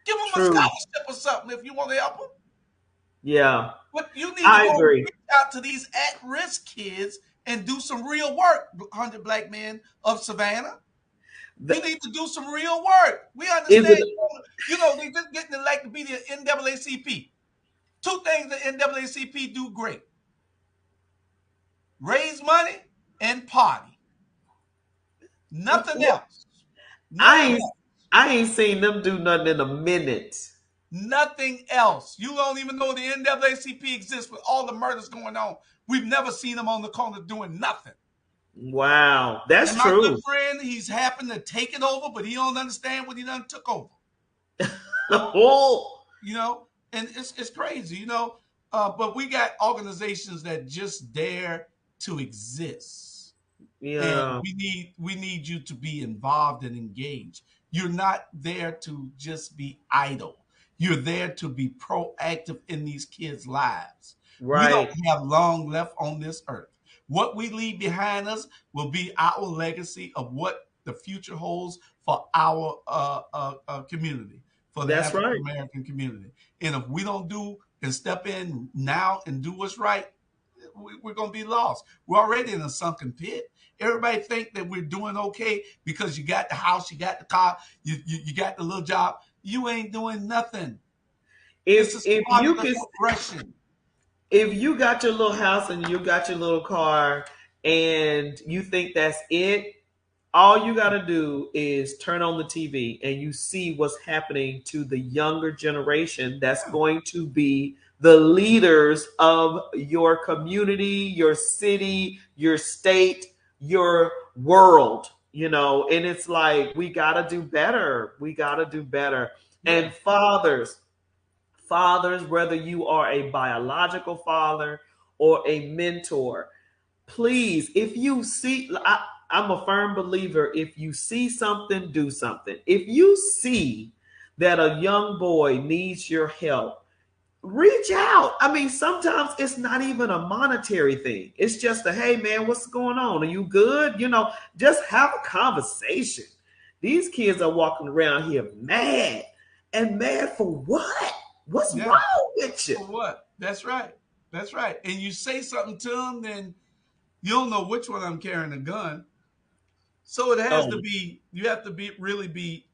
Give them a True. scholarship or something if you want to help them. Yeah. But you need to I go agree. reach out to these at-risk kids and do some real work. 100 Black Men of Savannah. You The, need to do some real work. We is understand, it they just getting elected to be the NAACP. Two things the NAACP do great: raise money and party. Nothing else. I Nothing ain't else. I ain't seen them do nothing in a minute. Nothing else. You don't even know the NAACP exists with all the murders going on. We've never seen them on the corner doing nothing. Wow. That's And my good true. friend, he's happened to take it over, but he don't understand what he done took over. Oh, You know, and it's crazy, But we got organizations that just dare to exist, and yeah. we need you to be involved and engaged. You're not there to just be idle. You're there to be proactive in these kids' lives. We don't Right. have long left on this earth. What we leave behind us will be our legacy of what the future holds for our community, for the That's African right. American community. And if we don't do and step in now and do what's right, we're going to be lost. We're already in a sunken pit. Everybody think that we're doing okay because you got the house, you got the car, you got the little job. You ain't doing nothing. This If is if part of you the can progression. if you got your little house and you got your little car and you think that's it, all you got to do is turn on the TV and you see what's happening to the younger generation that's Yeah. going to be the leaders of your community, your city, your state, your world, and it's like we got to do better. We got to do better. Yeah. And fathers, whether you are a biological father or a mentor, please, if you see, I'm a firm believer. If you see something, do something. If you see that a young boy needs your help, reach out. I mean, sometimes it's not even a monetary thing. It's just a, hey man, what's going on? Are you good? Just have a conversation. These kids are walking around here mad. And mad for what? What's Yeah. wrong with you? For what? That's right. That's right. And you say something to them, then you don't know which one I'm carrying a gun. So it has Oh, to be. You have to really be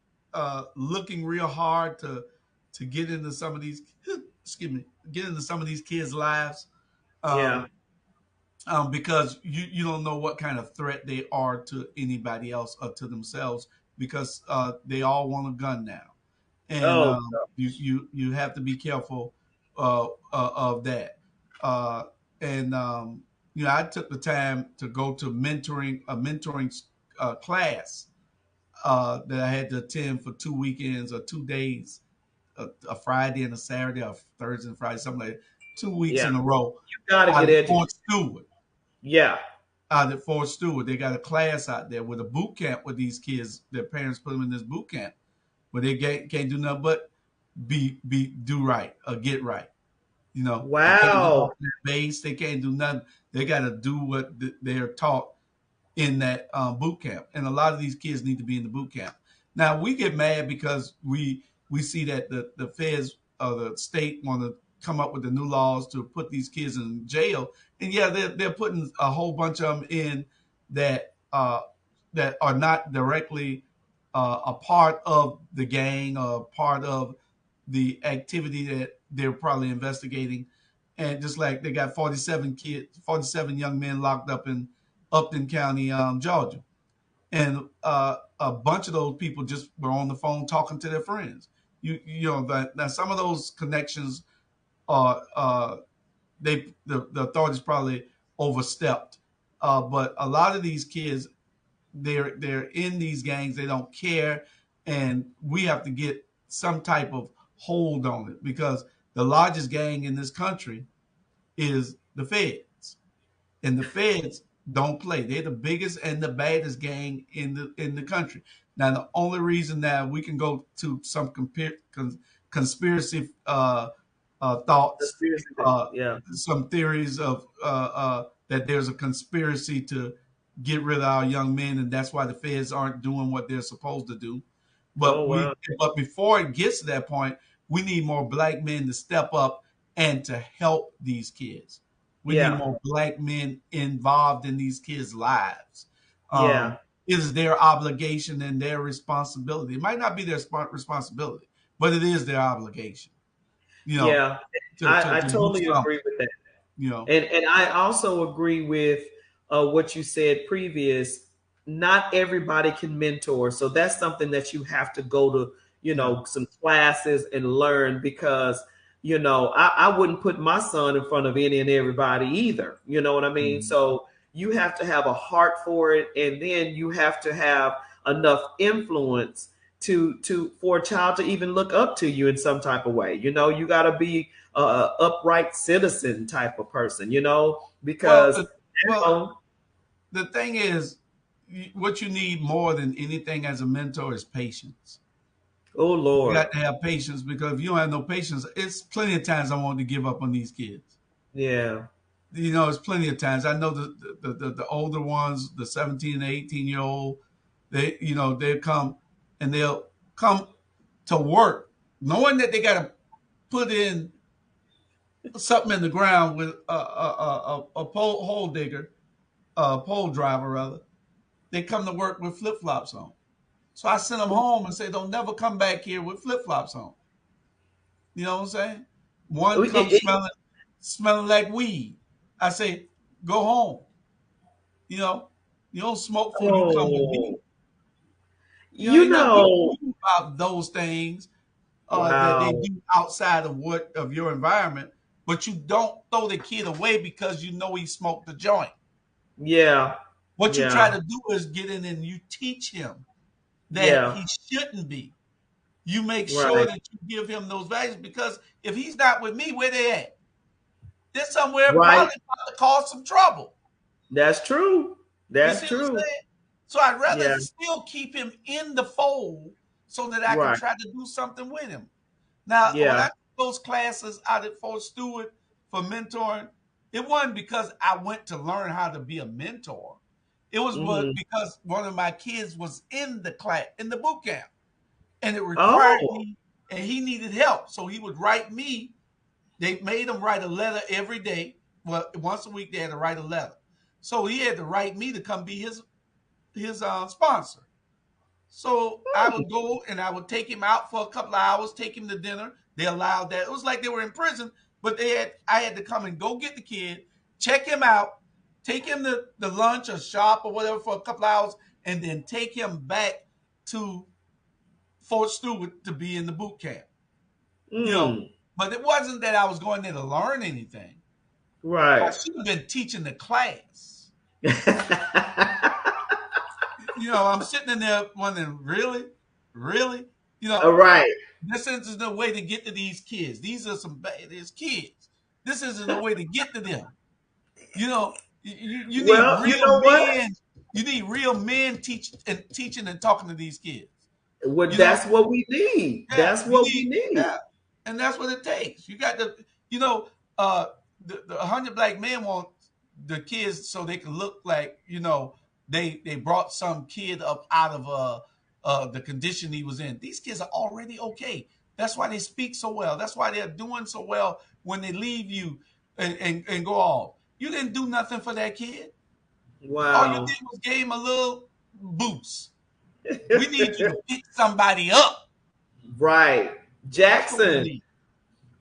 looking real hard to get into some of these. Excuse me. Get into some of these kids' lives, yeah. um, because you don't know what kind of threat they are to anybody else or to themselves, because they all want a gun now, and Oh, you have to be careful of that. Uh, and I took the time to go to mentoring class that I had to attend for 2 weekends or 2 days, a Friday and a Saturday, or Thursday and Friday, something like that, 2 weeks yeah. in a row You got to out get at educated. Fort Stewart. Yeah. They got a class out there with a boot camp with these kids. Their parents put them in this boot camp where they can't do nothing but do right or get right. They can't get off Wow. their base. They can't do nothing. They got to do what they're taught in that boot camp, and a lot of these kids need to be in the boot camp. Now we get mad because we see that the feds or the state want to come up with the new laws to put these kids in jail, and yeah, they're putting a whole bunch of them in that that are not directly a part of the gang or part of the activity that they're probably investigating. And just like they got 47 young men locked up in Upton County, Georgia, and a bunch of those people just were on the phone talking to their friends. Now some of those connections are the authorities probably overstepped, but a lot of these kids, they're in these gangs. They don't care, and we have to get some type of hold on it, because the largest gang in this country is the Feds, and the Feds don't play. They're the biggest and the baddest gang in the country. Now, the only reason that we can go to some conspiracy thoughts, Conspiracy thing. uh, Yeah. some theories of that there's a conspiracy to get rid of our young men, and that's why the feds aren't doing what they're supposed to do. Oh, But wow. before it gets to that point, we need more black men to step up and to help these kids. We need Yeah. more black men involved in these kids' lives. Yeah. It is their obligation and their responsibility. It might not be their responsibility, but it is their obligation. You know, Yeah. to I do totally agree something. with that. You know, And I also agree with what you said previous. Not everybody can mentor, so that's something that you have to go to, yeah, some classes and learn, because I wouldn't put my son in front of any and everybody either. You know what I mean? mhm. So you have to have a heart for it, and then you have to have enough influence to for a child to even look up to you in some type of way. You got to be a upright citizen type of person, Well, because well, now, the thing is, what you need more than anything as a mentor is patience. oh You Lord, got to have patience, because if you don't have no patience, it's plenty of times I wanted to give up on these kids. yeah, It's plenty of times. I know the older ones, the 17 and 18-year old, they come and they'll come to work knowing that they got to put in something in the ground with a pole hole digger, a pole driver rather. They come to work with flip flops on. So I send them home and say, don't never come back here with flip flops on. You know what I'm saying? One It- comes it- smelling like weed. I say, go home. You know, you don't smoke before you come with me. oh, you Ain't nothing we know, can do about those things that they wow, do outside of your environment. But you don't throw the kid away because you know he smoked the joint. yeah, What you try yeah, to do is get in and you teach him that yeah, he shouldn't be. You make sure right, that you give him those values, because if he's not with me, where they at? They're somewhere right. probably about to cause some trouble. That's true. You That's see what I'm true. saying? So I'd rather Yeah. still keep him in the fold so that I can Right. try to do something with him. Now, when Yeah. I took those classes out at Fort Stewart for mentoring, it wasn't because I went to learn how to be a mentor. It was Hmm. because one of my kids was in the class, in the boot camp, and it required Oh. me, and he needed help. So he would write me. They made him write a letter every day. Well, once a week they had to write a letter. So he had to write me to come be his sponsor. So I would go and I would take him out for a couple of hours, take him to dinner. They allowed that. It was like they were in prison, but I had to come and go get the kid, check him out, take him to the lunch or shop or whatever for a couple of hours, and then take him back to Fort Stewart to be in the boot camp. You know, Mm. but it wasn't that I was going there to learn anything. I Right. should have been teaching the class. I'm sitting in there wondering, really, really, you know, All right. this isn't the way to get to these kids. These are these kids. This isn't the way to get to them. You need Well, you real know what? men. You need real men teaching and talking to these kids. Well, You know, that's what we need. yeah, That's you what we need, need. yeah, and that's what it takes. You got to, you know, uh, the 100 Black Men want the kids so they can look like they brought some kid up out of the condition he was in. These kids are already okay. That's why they speak so well. That's why they're doing so well when they leave you and go off. You didn't do nothing for that kid. All you Wow. did was gave him a little boost. We need you to pick somebody up. Right. That's what we Jackson, need.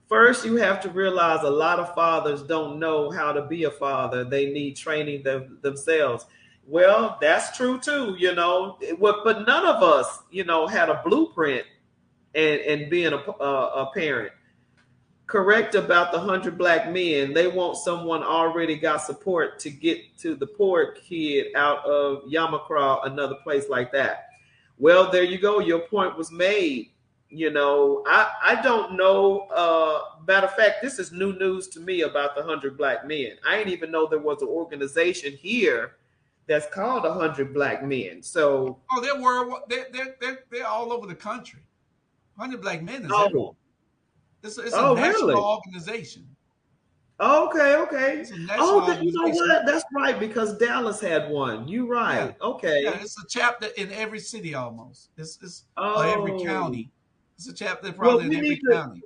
first you have to realize a lot of fathers don't know how to be a father. They need training themselves. Well, that's true too, but none of us, had a blueprint and being a parent. Correct about the 100 Black Men. They want someone already got support to get to the poor kid out of Yamakra, another place like that. Well, there you go. Your point was made. I don't know. Matter of fact, this is new news to me about the 100 Black Men. I didn't even know there was an organization here that's called 100 Black Men. So, Oh, they're world. They're all over the country. 100 Black Men is everywhere. oh, It's a oh, national really? organization. Okay, okay. It's a national Oh, you know organization. what? That's right, because Dallas had one. You Yeah, right. yeah. Okay. It's a chapter in every city almost. It's every Oh, county. It's a chapter well, probably in we need every to. county.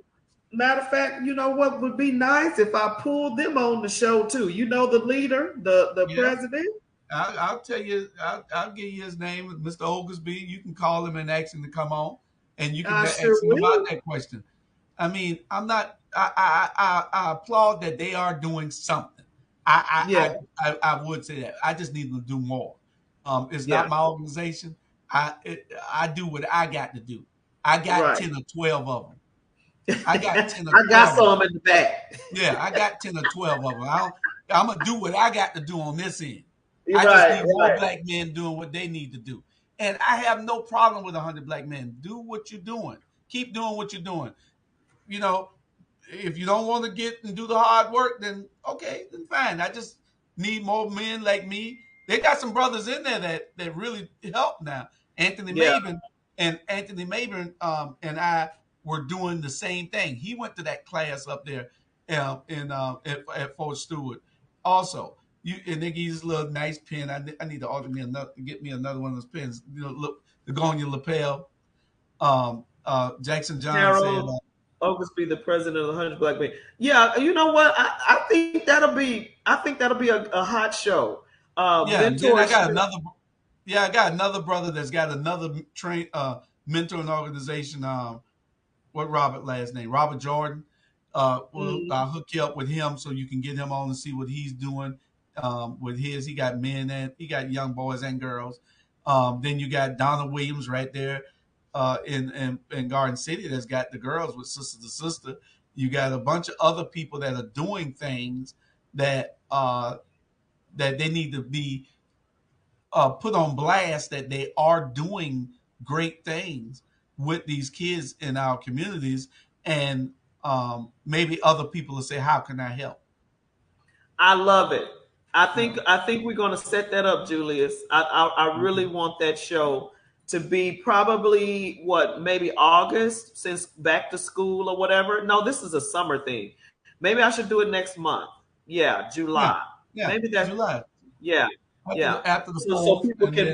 Matter of fact, you know what would be nice if I pulled them on the show too. You know the leader, the Yeah, president. I'll tell you. I'll give you his name, Mr. Oglesby. You can call him and ask him to come on, and you can I sure ask him about will. that question. I mean, I'm not. I applaud that they are doing something. Yeah, I would say that. I just need to do more. It's yeah. not my organization. I do what I got to do. I got Right. 10 or 12 of them. I got 10 or I got 12 of them. some in the back. Yeah, I got 10 or 12 of them. I'm gonna do what I got to do on this end. You're I just right, need more right. black men doing what they need to do. And I have no problem with 100 Black Men. Do what you're doing. Keep doing what you're doing. You know, if you don't want to get and do the hard work, then okay, then fine. I just need more men like me. They got some brothers in there that really help now. Anthony Yeah. Maben and I were doing the same thing. He went to that class up there at Fort Stewart. Also, and they give you this little nice pen. I need to get me another one of those pens. Look to go on your lapel. Jackson John said, Harold Oglesby, the president of the 100 Black Men. Yeah, you know what? I think that'll be. I think that'll be a hot show. yeah. And then Mentorship. I got another brother that's got another mentoring organization. What Robert last name? Robert Jordan. Well, Mm, I'll hook you up with him so you can get him on and see what he's doing with his. He got men and he got young boys and girls. Then you got Donna Williams right there in Garden City that's got the girls with Sister to Sister. You got a bunch of other people that are doing things that that they need to be put on blast that they are doing great things with these kids in our communities, and maybe other people will say, "How can I help?" I love it. I think we're gonna set that up, Julius. I really Okay. want that show to be probably what, maybe August, since back to school or whatever. No, this is a summer thing. Maybe I should do it next month. Yeah, Yeah. July. Yeah. Maybe that. July Yeah, after yeah. the So fourth, people and can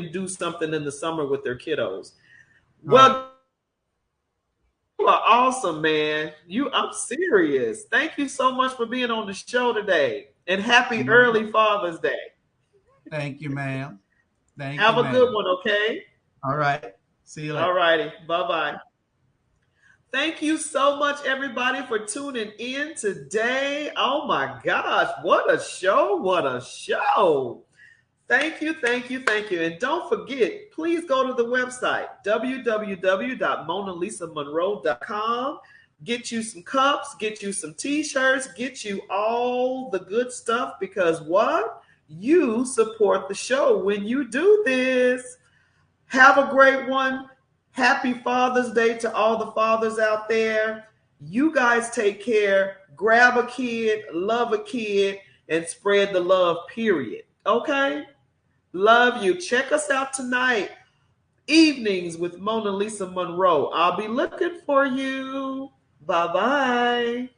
then do something in the summer with their kiddos. right. Well, you are awesome, man. I'm serious. Thank you so much for being on the show today. And happy No early problem. Father's Day. Thank you, ma'am. Thank you, Have a good ma'am. one, okay? All right. See you All later. righty. Bye bye. Thank you so much, everybody, for tuning in today. Oh my gosh, what a show! What a show! Thank you, thank you, thank you. And don't forget, please go to the website, www.monalisamonroe.com. Get you some cups, get you some t-shirts, get you all the good stuff, because what? You support the show when you do this. Have a great one. Happy Father's Day to all the fathers out there. You guys take care. Grab a kid, love a kid, and spread the love, period. Okay? Love you. Check us out tonight. Evenings with MonaLisa Monroe. I'll be looking for you. Bye bye.